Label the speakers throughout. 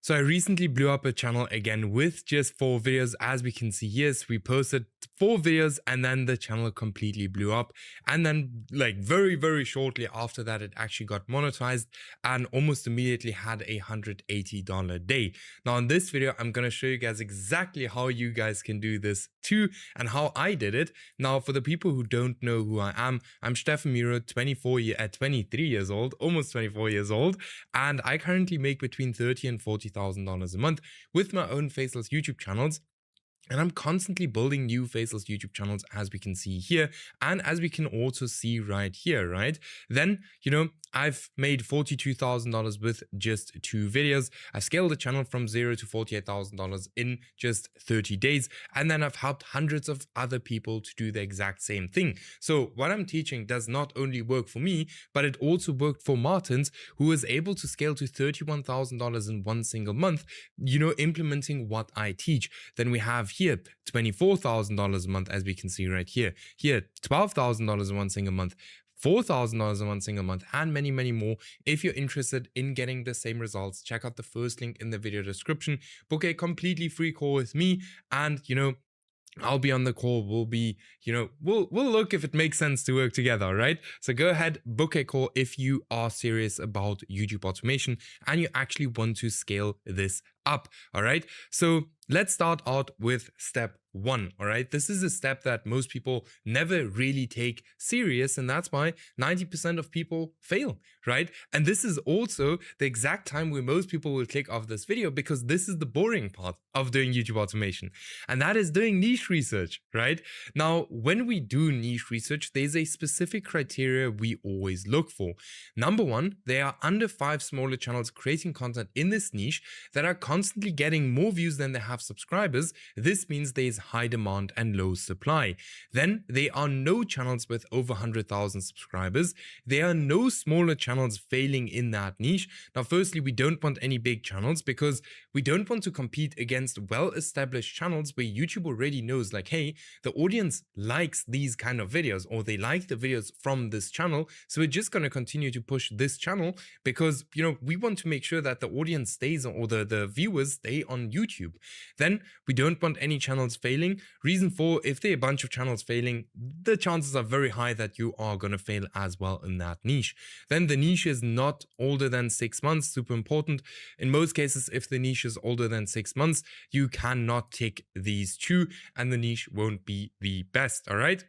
Speaker 1: So I recently blew up a channel again with just 4 videos. As we can see here, so we posted 4 videos and then the channel completely blew up. And then like very shortly after that, it actually got monetized and almost immediately had a $180 day. Now in this video, I'm going to show you guys exactly how you guys can do this too and how I did it. Now for the people who don't know who I am, I'm Stefan Miro, 23 years old, almost 24 years old. And I currently make between $30,000 and $40,000 a month with my own Faceless YouTube channels. And I'm constantly building new Faceless YouTube channels, as we can see here, and as we can also see right here, right? Then, I've made $42,000 with just 2 videos. I scaled the channel from $0 to $48,000 in just 30 days. And then I've helped hundreds of other people to do the exact same thing. So what I'm teaching does not only work for me, but it also worked for Martins, who was able to scale to $31,000 in one single month, implementing what I teach. Then we have here $24,000 a month, as we can see right here. Here, $12,000 in one single month. $4,000 in one single month, and many more. If you're interested in getting the same results, check out the first link in the video description. Book a completely free call with me, and I'll be on the call. We'll be, we'll look if it makes sense to work together, right? So go ahead, book a call if you are serious about YouTube automation and you actually want to scale this up, all right? So let's start out with step 1, all right? This is a step that most people never really take serious, and that's why 90% of people fail, right? And this is also the exact time where most people will click off this video, because this is the boring part of doing YouTube automation, and that is doing niche research, right? Now, when we do niche research, there's a specific criteria we always look for. Number 1, there are under 5 smaller channels creating content in this niche that are constantly getting more views than they have subscribers. This means there's high demand and low supply. Then there are no channels with over 100,000 subscribers. There are no smaller channels failing in that niche. Now, firstly, we don't want any big channels because we don't want to compete against well-established channels where YouTube already knows, like, hey, the audience likes these kind of videos, or they like the videos from this channel. So we're just going to continue to push this channel because, we want to make sure that the audience stays, or the viewers stay on YouTube. Then we don't want any channels failing. Reason 4, if there are a bunch of channels failing, the chances are very high that you are going to fail as well in that niche. Then the niche is not older than 6 months, super important. In most cases, if the niche is older than 6 months, you cannot tick these 2 and the niche won't be the best, all right?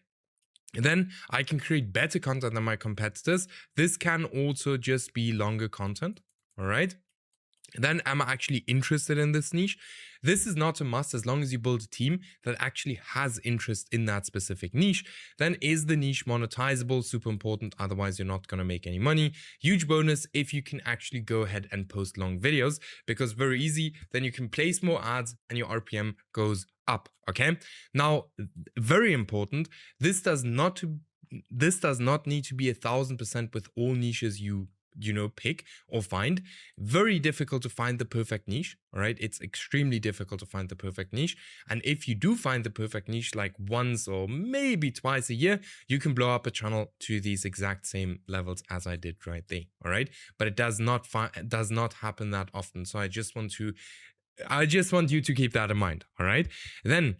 Speaker 1: Then I can create better content than my competitors. This can also just be longer content, all right? Then am I actually interested in this niche? This is not a must as long as you build a team that actually has interest in that specific niche. Then is the niche monetizable? Super important, otherwise you're not going to make any money. Huge bonus if you can actually go ahead and post long videos, because very easy, then you can place more ads and your RPM goes up, okay? Now, very important, this does not need to be 1,000% with all niches you pick or find. Very difficult to find the perfect niche, all right? It's extremely difficult to find the perfect niche. And if you do find the perfect niche, like once or maybe twice a year, you can blow up a channel to these exact same levels as I did right there, all right? But it does not happen that often. So I just want you to keep that in mind, all right? Then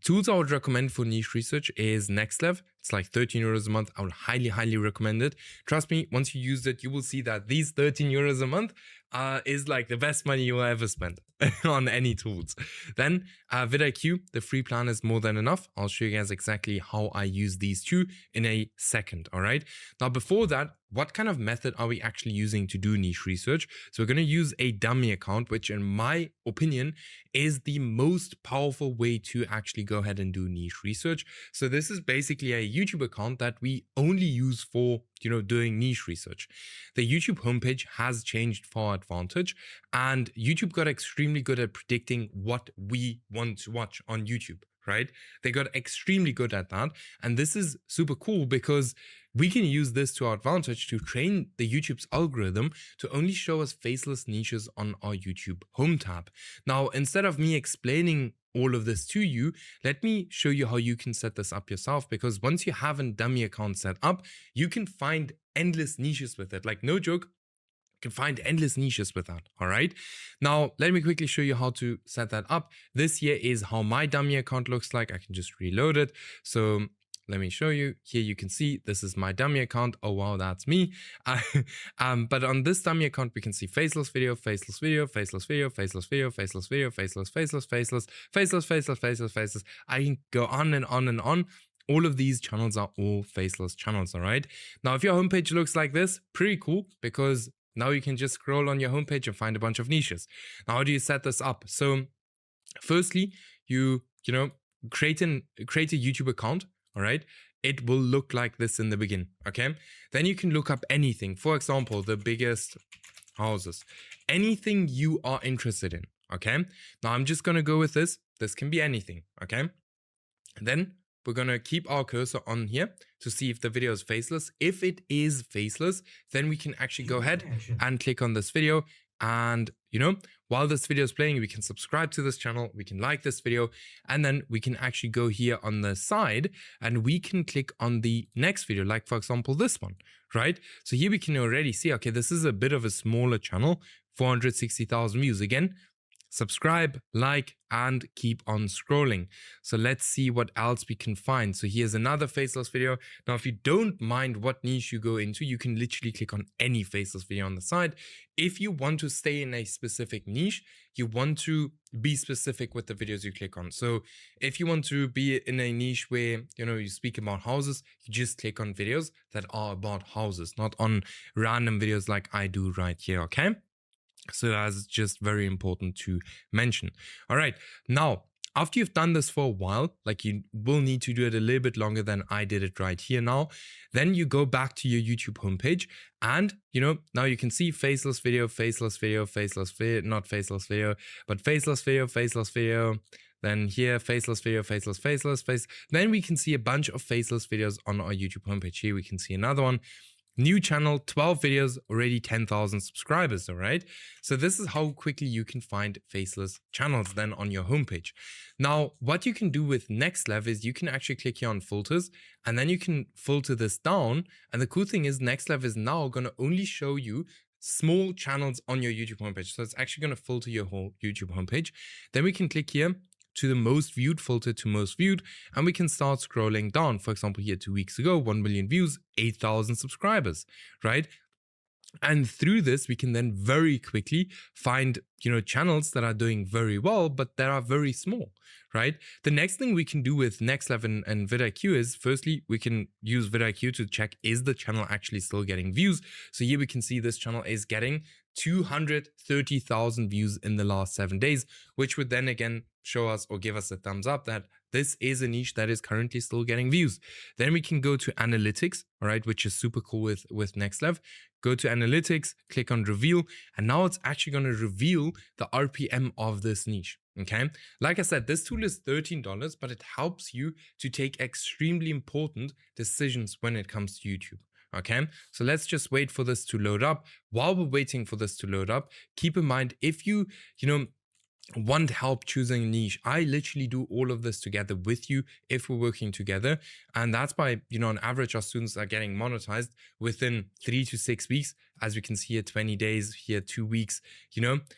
Speaker 1: tools I would recommend for niche research is Nextlev. It's like 13 euros a month. I would highly recommend it. Trust me, once you use it, you will see that these 13 euros a month is like the best money you will ever spend on any tools. Then vidIQ, the free plan is more than enough. I'll show you guys exactly how I use these 2 in a second, all right? Now, before that, what kind of method are we actually using to do niche research? So we're going to use a dummy account, which in my opinion is the most powerful way to actually go ahead and do niche research. So this is basically a YouTube account that we only use for, doing niche research. The YouTube homepage has changed for our advantage, and YouTube got extremely good at predicting what we want to watch on YouTube, right? They got extremely good at that. And this is super cool because we can use this to our advantage to train the YouTube's algorithm to only show us faceless niches on our YouTube home tab. Now, instead of me explaining all of this to you, let me show you how you can set this up yourself, because once you have a dummy account set up, you can find endless niches with it. Like, no joke, You can find endless niches with that. All right. Now, let me quickly show you how to set that up. This here is how my dummy account looks like. I can just reload it. So let me show you. Here you can see this is my dummy account. Oh, wow, that's me. But on this dummy account, we can see faceless video, faceless video, faceless video, faceless video, faceless video, faceless, faceless, faceless, faceless, faceless, faceless, faceless. I can go on and on and on. All of these channels are all faceless channels, all right? Now, if your homepage looks like this, pretty cool, because now you can just scroll on your homepage and find a bunch of niches. Now, how do you set this up? So firstly, you create a YouTube account, all right? It will look like this in the beginning, okay? Then you can look up anything. For example, the biggest houses, anything you are interested in, okay? Now, I'm just going to go with this. This can be anything, okay? Then we're going to keep our cursor on here to see if the video is faceless. If it is faceless, then we can actually go ahead and click on this video. And, while this video is playing, we can subscribe to this channel, we can like this video, and then we can actually go here on the side and we can click on the next video, like for example, this one, right? So here we can already see, okay, this is a bit of a smaller channel, 460,000 views. Again, subscribe, like, and keep on scrolling. So let's see what else we can find. So here's another faceless video. Now, if you don't mind what niche you go into, you can literally click on any faceless video on the side. If you want to stay in a specific niche, you want to be specific with the videos you click on. So if you want to be in a niche where, you speak about houses, you just click on videos that are about houses, not on random videos like I do right here, okay? So that's just very important to mention. All right. Now, after you've done this for a while, like you will need to do it a little bit longer than I did it right here now, then you go back to your YouTube homepage and, now you can see faceless video, faceless video, faceless video, not faceless video, but faceless video, faceless video. Then here, faceless video, faceless, faceless, face. Then we can see a bunch of faceless videos on our YouTube homepage. Here we can see another one. New channel, 12 videos, already 10,000 subscribers, all right? So this is how quickly you can find faceless channels then on your homepage. Now, what you can do with NextLev is you can actually click here on filters and then you can filter this down. And the cool thing is NextLev is now going to only show you small channels on your YouTube homepage. So it's actually going to filter your whole YouTube homepage. Then we can click here to the most viewed, filter to most viewed, and we can start scrolling down. For example, here 2 weeks ago, 1 million views, 8,000 subscribers, right? And through this, we can then very quickly find, channels that are doing very well, but that are very small, right? The next thing we can do with NextLev and vidIQ is, firstly, we can use vidIQ to check, is the channel actually still getting views? So here we can see this channel is getting 230,000 views in the last 7 days, which would then again show us or give us a thumbs up that this is a niche that is currently still getting views. Then we can go to analytics, all right, which is super cool with NextLev. Go to analytics, click on reveal, and now it's actually going to reveal the RPM of this niche. Okay, like I said, this tool is $13, but it helps you to take extremely important decisions when it comes to YouTube. Okay, so let's just wait for this to load up. While we're waiting for this to load up, keep in mind, if you want help choosing a niche, I literally do all of this together with you if we're working together. And that's by, on average, our students are getting monetized within 3 to 6 weeks. As we can see here, 20 days, here 2 weeks,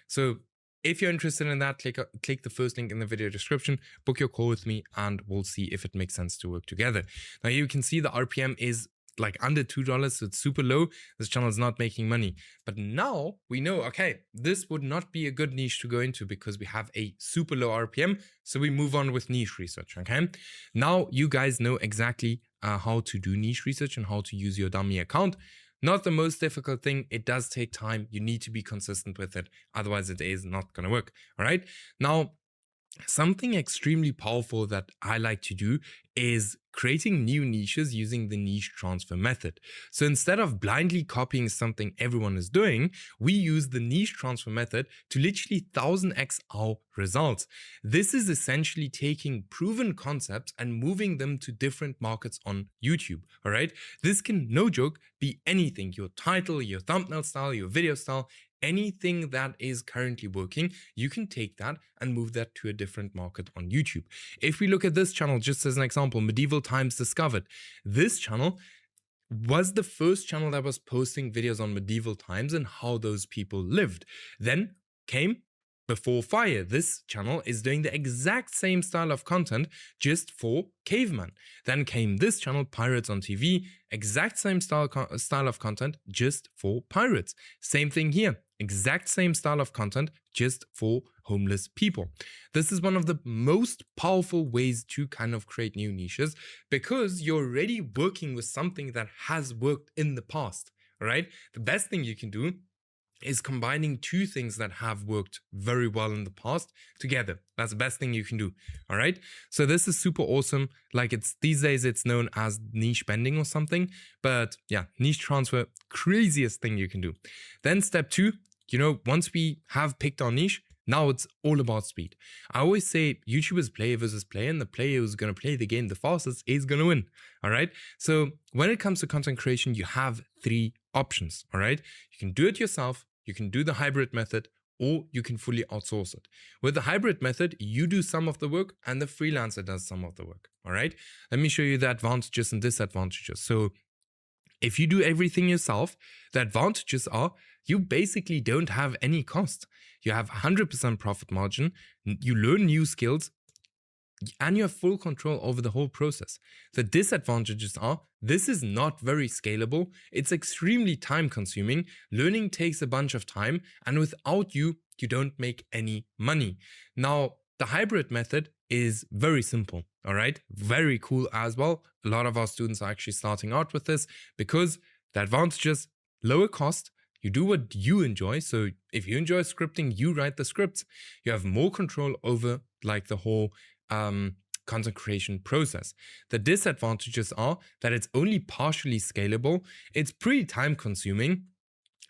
Speaker 1: So if you're interested in that, click the first link in the video description, book your call with me, and we'll see if it makes sense to work together. Now you can see the RPM is like under $2, so it's super low. This channel is not making money. But now we know, okay, this would not be a good niche to go into because we have a super low RPM. So we move on with niche research, okay? Now you guys know exactly how to do niche research and how to use your dummy account. Not the most difficult thing. It does take time. You need to be consistent with it. Otherwise, it is not going to work, all right? Now, something extremely powerful that I like to do is creating new niches using the niche transfer method. So instead of blindly copying something everyone is doing, we use the niche transfer method to literally 1000x our results. This is essentially taking proven concepts and moving them to different markets on YouTube, all right? This can, no joke, be anything: your title, your thumbnail style, your video style. Anything that is currently working, you can take that and move that to a different market on YouTube. If we look at this channel, just as an example, Medieval Times Discovered, this channel was the first channel that was posting videos on medieval times and how those people lived. Then came Before Fire. This channel is doing the exact same style of content just for cavemen. Then came this channel, Pirates on TV, exact same style of content just for pirates. Same thing here, exact same style of content just for homeless people. This is one of the most powerful ways to kind of create new niches because you're already working with something that has worked in the past, right? The best thing you can do is combining two things that have worked very well in the past together. That's the best thing you can do. All right. So this is super awesome. Like these days it's known as niche bending or something, but yeah, niche transfer, craziest thing you can do. Then step 2, once we have picked our niche, now it's all about speed. I always say YouTubers play versus play, and the player who's going to play the game the fastest is going to win. All right. So when it comes to content creation, you have 3 options. All right. You can do it yourself, you can do the hybrid method, or you can fully outsource it. With the hybrid method, you do some of the work and the freelancer does some of the work. All right. Let me show you the advantages and disadvantages. So if you do everything yourself, the advantages are you basically don't have any cost. You have 100% profit margin, you learn new skills, and you have full control over the whole process. The disadvantages are this is not very scalable, it's extremely time consuming, learning takes a bunch of time, and without you don't make any money. Now, the hybrid method is very simple, all right? Very cool as well. A lot of our students are actually starting out with this because the advantages, lower cost, you do what you enjoy. So if you enjoy scripting, you write the scripts. You have more control over like the whole content creation process. The disadvantages are that it's only partially scalable. It's pretty time consuming.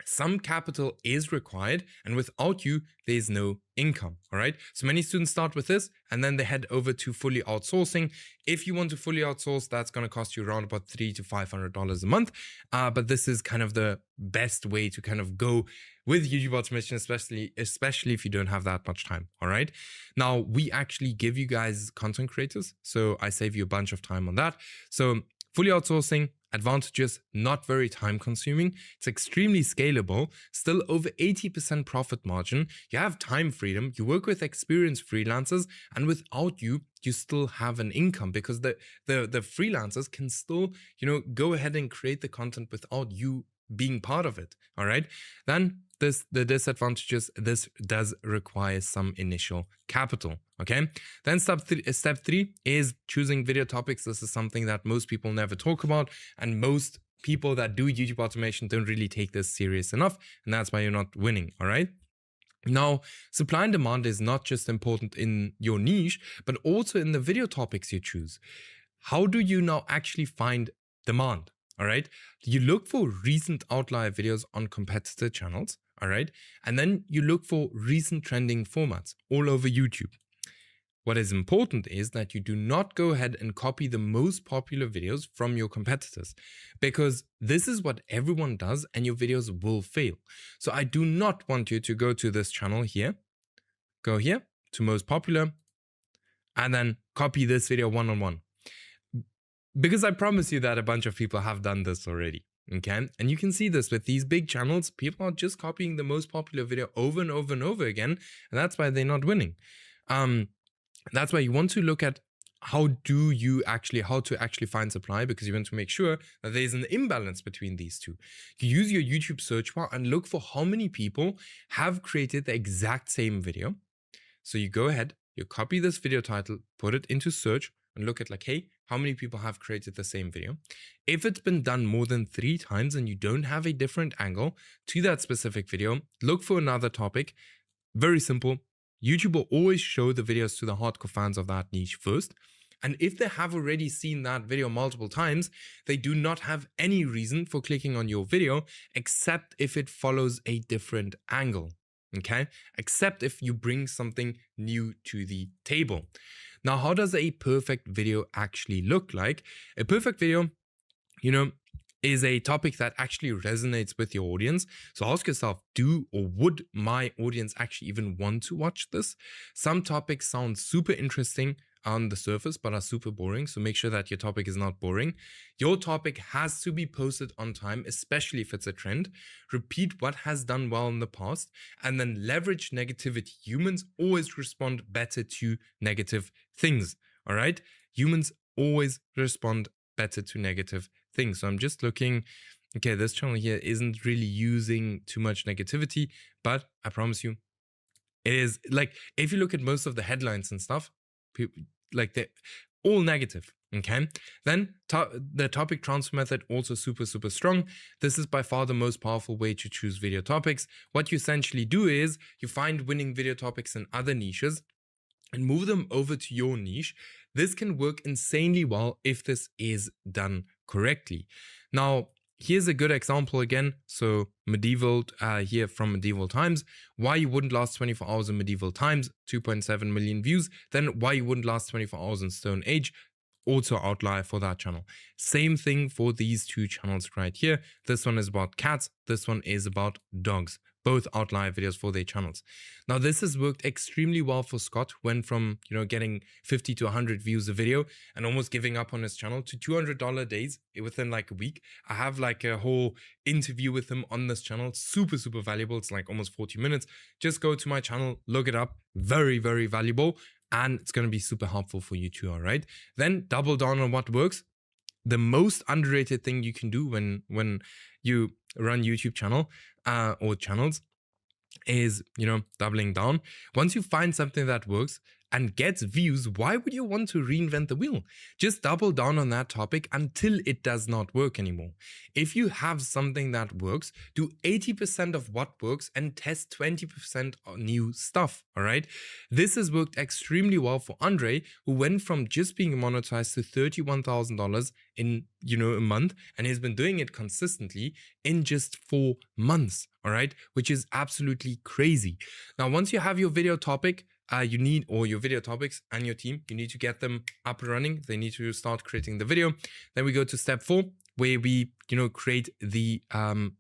Speaker 1: Some capital is required, and without you, there's no income. All right. So many students start with this and then they head over to fully outsourcing. If you want to fully outsource, that's going to cost you around about $300 to $500 a month. But this is kind of the best way to kind of go with YouTube automation, especially if you don't have that much time. All right. Now we actually give you guys content creators, so I save you a bunch of time on that. So fully outsourcing, advantages, not very time consuming. It's extremely scalable, still over 80% profit margin. You have time freedom. You work with experienced freelancers, and without you, you still have an income because the freelancers can still, go ahead and create the content without you being part of it. All right. Then the disadvantages, this does require some initial capital. Okay. Then step 3 is choosing video topics. This is something that most people never talk about, and most people that do YouTube automation don't really take this serious enough, and that's why you're not winning. All right. Now, supply and demand is not just important in your niche, but also in the video topics you choose. How do you now actually find demand? All right. You look for recent outlier videos on competitor channels. All right. And then you look for recent trending formats all over YouTube. What is important is that you do not go ahead and copy the most popular videos from your competitors, because this is what everyone does and your videos will fail. So I do not want you to go to this channel here, go here to most popular, and then copy this video one-on-one. Because I promise you that a bunch of people have done this already, okay? And you can see this with these big channels. People are just copying the most popular video over and over and over again, and that's why they're not winning. That's why you want to look at how to actually find supply, because you want to make sure that there's an imbalance between these two. You use your YouTube search bar and look for how many people have created the exact same video. So you go ahead, you copy this video title, put it into search, and look at like, hey, how many people have created the same video? If it's been done more than 3 times and you don't have a different angle to that specific video, look for another topic. Very simple. YouTube will always show the videos to the hardcore fans of that niche first. And if they have already seen that video multiple times, they do not have any reason for clicking on your video, except if it follows a different angle. Okay? Except if you bring something new to the table. Now, how does a perfect video actually look like? A perfect video, is a topic that actually resonates with your audience. So ask yourself, would my audience actually even want to watch this? Some topics sound super interesting. on the surface but are super boring. So make sure that your topic is not boring. Your topic has to be posted on time, especially if it's a trend. Repeat what has done well in the past, and then leverage negativity. Humans always respond better to negative things. All right. Humans always respond better to negative things. So I'm just looking. Okay, this channel here isn't really using too much negativity, but I promise you, it is like, if you look at most of the headlines and stuff, people, like, they're all negative. Okay, then the topic transfer method, also super strong. This is by far the most powerful way to choose video topics. What you essentially do is you find winning video topics in other niches and move them over to your niche. This can work insanely well if this is done correctly. Now, here's a good example again. So medieval, here from medieval times, why you wouldn't last 24 hours in medieval times, 2.7 million views. Then why you wouldn't last 24 hours in Stone Age, also outlier for that channel. Same thing for these two channels right here. This one is about cats. This one is about dogs. Both outlier videos for their channels. Now, this has worked extremely well for Scott. Went from, getting 50 to 100 views a video and almost giving up on his channel to $200 days within like a week. I have like a whole interview with him on this channel. Super valuable. It's like almost 40 minutes. Just go to my channel, look it up. Very valuable. And it's going to be super helpful for you too, all right? Then double down on what works. The most underrated thing you can do when you run YouTube channel or channels is, doubling down. Once you find something that works and gets views, why would you want to reinvent the wheel? Just double down on that topic until it does not work anymore. If you have something that works, do 80% of what works and test 20% on new stuff, all right? This has worked extremely well for Andre, who went from just being monetized to $31,000 in, a month, and he's been doing it consistently in just 4 months, all right? Which is absolutely crazy. Now, once you have your video topic, your video topics and your team, you need to get them up and running. They need to start creating the video. Then we go to step 4, where we, create the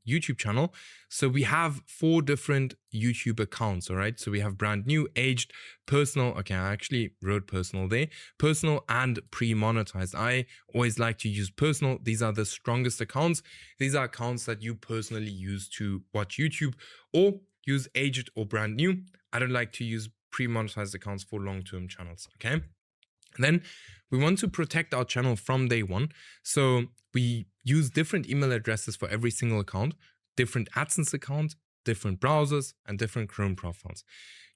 Speaker 1: YouTube channel. So we have 4 different YouTube accounts, all right? So we have brand new, aged, personal. Okay, I actually wrote personal there. Personal and pre-monetized. I always like to use personal. These are the strongest accounts. These are accounts that you personally use to watch YouTube, or use aged or brand new. I don't like to use pre-monetized accounts for long-term channels, okay? And then we want to protect our channel from day one. So we use different email addresses for every single account, different AdSense accounts, different browsers, and different Chrome profiles.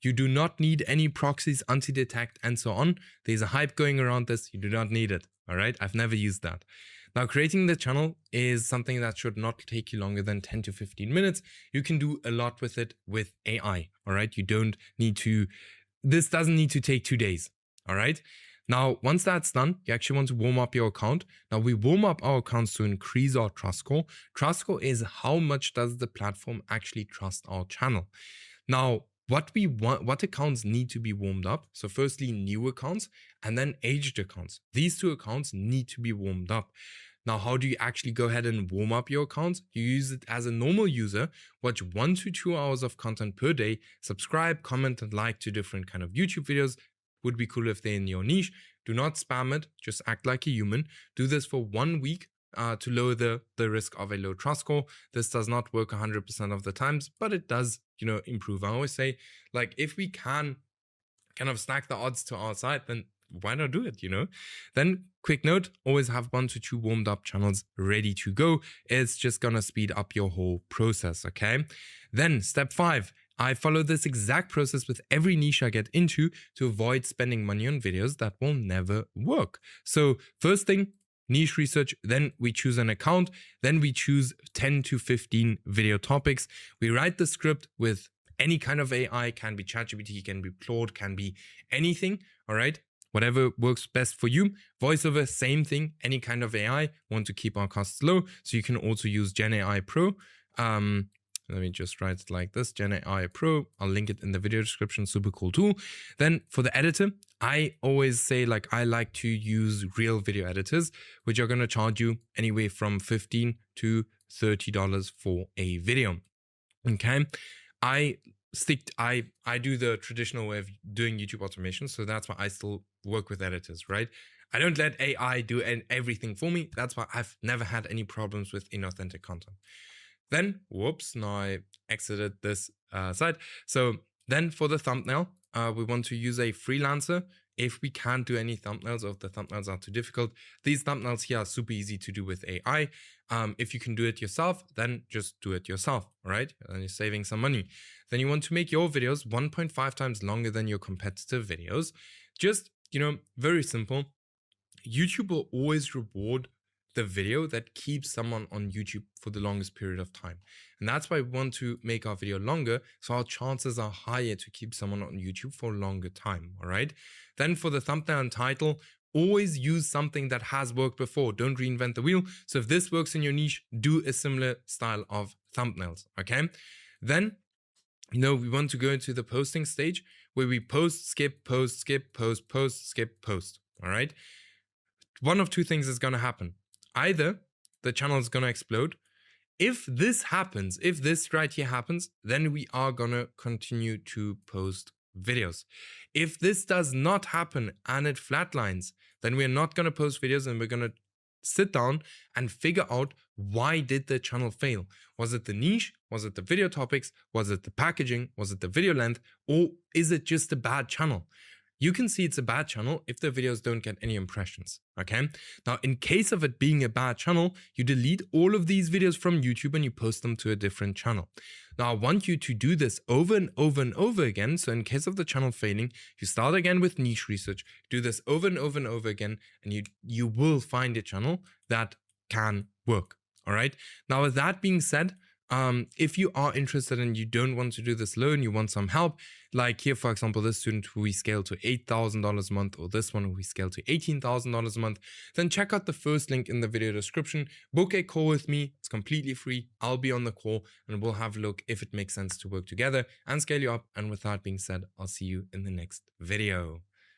Speaker 1: You do not need any proxies, anti-detect, and so on. There's a hype going around this. You do not need it, all right? I've never used that. Now, creating the channel is something that should not take you longer than 10 to 15 minutes. You can do a lot with it with AI, all right? You don't need to, this doesn't need to take 2 days, all right? Now, once that's done, you actually want to warm up your account. Now, we warm up our accounts to increase our trust score. Trust score is how much does the platform actually trust our channel. Now, what accounts need to be warmed up? So firstly, new accounts, and then aged accounts. These 2 accounts need to be warmed up. Now, how do you actually go ahead and warm up your accounts? You use it as a normal user, watch 1 to 2 hours of content per day, subscribe, comment, and like to different kind of YouTube videos. Would be cool if they're in your niche. Do not spam it, just act like a human. Do this for 1 week to lower the risk of a low trust score. This does not work 100% of the times, but it does, improve. I always say, like, if we can kind of stack the odds to our side, then why not do it, Then, quick note, always have 1 to 2 warmed up channels ready to go. It's just gonna speed up your whole process, okay? Then, step 5. I follow this exact process with every niche I get into to avoid spending money on videos that will never work. So, first thing, niche research, then we choose an account, then we choose 10 to 15 video topics. We write the script with any kind of AI, can be ChatGPT, can be Claude, can be anything, all right? Whatever works best for you. VoiceOver, same thing, any kind of AI. Want to keep our costs low, so you can also use Gen AI Pro. Let me just write it like this, Gen AI Pro. I'll link it in the video description, super cool tool. Then for the editor, I always say, like, I like to use real video editors, which are gonna charge you anywhere from $15 to $30 for a video, okay? I I do the traditional way of doing YouTube automation, so that's why I still work with editors, right? I don't let AI do everything for me. That's why I've never had any problems with inauthentic content. Then, whoops, now I exited this site. So then for the thumbnail, we want to use a freelancer. If we can't do any thumbnails, or if the thumbnails are too difficult, these thumbnails here are super easy to do with AI. If you can do it yourself, then just do it yourself, right? And you're saving some money. Then you want to make your videos 1.5 times longer than your competitive videos. Just, very simple. YouTube will always reward the video that keeps someone on YouTube for the longest period of time. And that's why we want to make our video longer, so our chances are higher to keep someone on YouTube for a longer time, all right? Then for the thumbnail and title, always use something that has worked before. Don't reinvent the wheel. So if this works in your niche, do a similar style of thumbnails, okay? Then, we want to go into the posting stage where we post, skip, post, skip, post, post, skip, post, all right? One of two things is going to happen. Either the channel is going to explode. If this happens, if this right here happens, then we are going to continue to post videos. If this does not happen and it flatlines, then we're not going to post videos, and we're going to sit down and figure out, why did the channel fail? Was it the niche? Was it the video topics? Was it the packaging? Was it the video length? Or is it just a bad channel? You can see it's a bad channel if the videos don't get any impressions, okay? Now, in case of it being a bad channel, you delete all of these videos from YouTube and you post them to a different channel. Now, I want you to do this over and over and over again. So in case of the channel failing, you start again with niche research, do this over and over and over again, and you will find a channel that can work, all right? Now, with that being said, if you are interested and you don't want to do this alone, you want some help, like here, for example, this student who we scale to $8,000 a month, or this one who we scale to $18,000 a month, then check out the first link in the video description. Book a call with me. It's completely free. I'll be on the call and we'll have a look if it makes sense to work together and scale you up. And with that being said, I'll see you in the next video.